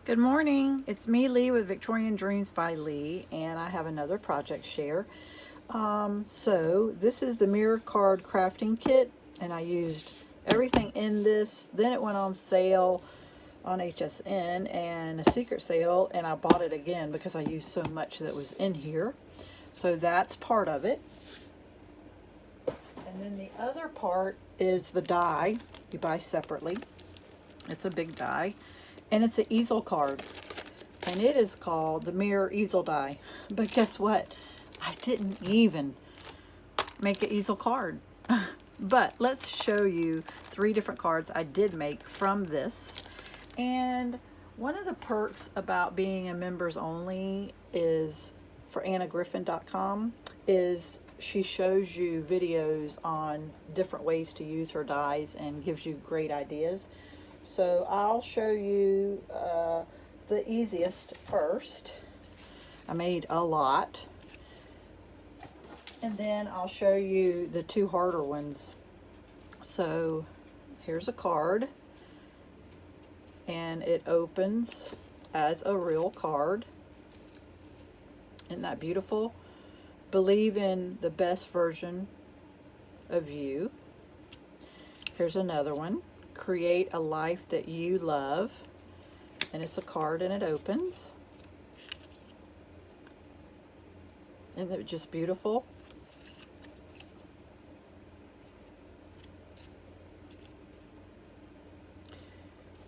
Good morning. It's me, Lee, with Victorian Dreams by Lee, and I have another project share. So this is the Mirror Card crafting kit, and I used everything in this. Then it went on sale on HSN and a secret sale, and I bought it again because I used so much that was in here. So that's part of it. And then the other part is the die you buy separately. It's a big die, and it's an easel card, and it is called the Mirror Easel Die. But guess what? I didn't even make an easel card. But let's show you 3 different cards I did make from this. And one of the perks about being a members only is for annagriffin.com is she shows you videos on different ways to use her dies and gives you great ideas. So I'll show you the easiest first. I made a lot. And then I'll show you the 2 harder ones. So here's a card. And it opens as a real card. Isn't that beautiful? Believe in the best version of you. Here's another one. Create a life that you love. And it's a card and it opens. Isn't it just beautiful?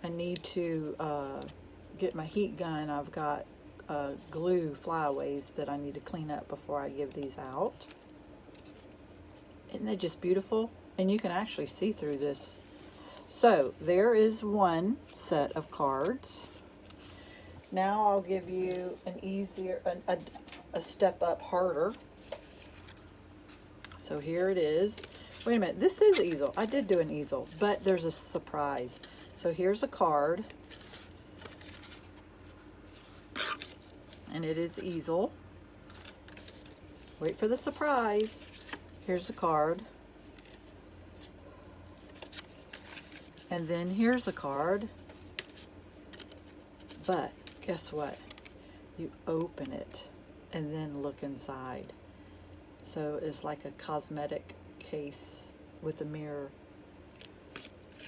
I need to get my heat gun. I've got glue flyaways that I need to clean up before I give these out. Isn't it just beautiful? And you can actually see through this. So there is one set of cards. Now I'll give you an easier, a step up harder. So here it is. Wait a minute, this is easel. I did do an easel, but there's a surprise. So here's a card. And it is easel. Wait for the surprise. Here's a card. And then here's a card. But guess what? You open it and then look inside. So it's like a cosmetic case with a mirror.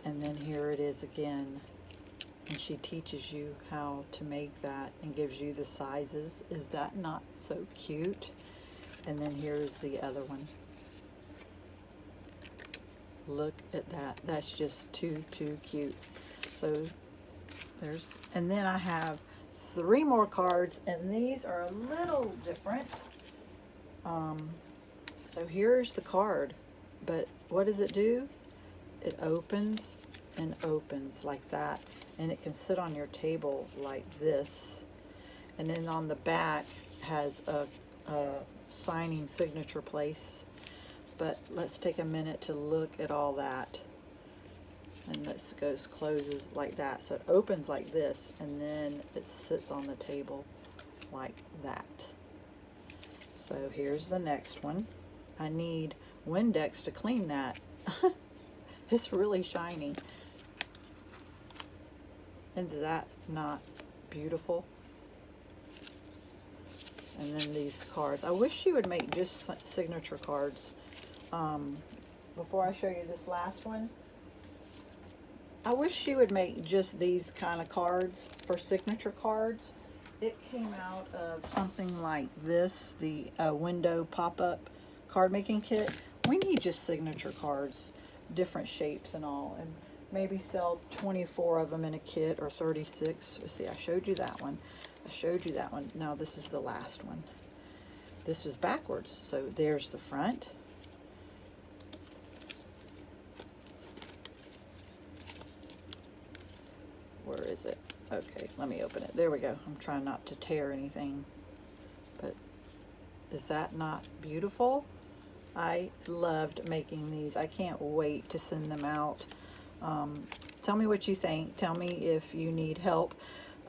And then here it is again. And she teaches you how to make that and gives you the sizes. Is that not so cute? And then here's the other one. Look at that. That's just too cute. So there's, and then I have 3 more cards, and these are a little different. So here's the card, but what does it do? It opens and opens like that, and it can sit on your table like this. And then on the back has a signing signature place. But let's take a minute to look at all that. And this closes like that. So it opens like this, and then it sits on the table like that. So here's the next one. I need Windex to clean that. It's really shiny. Isn't that not beautiful? And then these cards. I wish you would make just signature cards. Before I show you this last one, I wish she would make just these kind of cards for signature cards. It came out of something like this, the window pop-up card making kit. We need just signature cards, different shapes and all, and maybe sell 24 of them in a kit, or 36. See, I showed you that one. I showed you that one. Now this is the last one. This was backwards. So there's the front. Where is it? Okay, let me open it. There we go. I'm trying not to tear anything. But is that not beautiful? I loved making these. I can't wait to send them out. Tell me what you think. Tell me if you need help.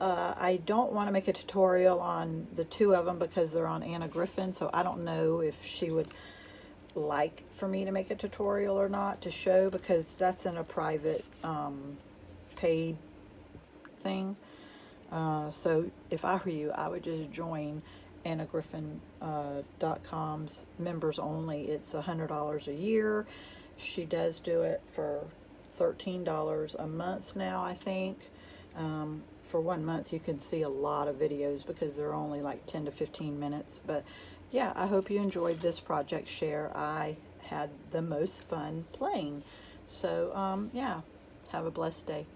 I don't want to make a tutorial on the 2 of them because they're on Anna Griffin, so I don't know if she would like for me to make a tutorial or not to show, because that's in a private paid thing. So if I were you, I would just join Anna Griffin .com's members only. It's $100 a year. She does do it for $13 a month now, I think. For 1 month, you can see a lot of videos because they're only like 10 to 15 minutes. But yeah, I hope you enjoyed this project share. I had the most fun playing. So yeah, have a blessed day.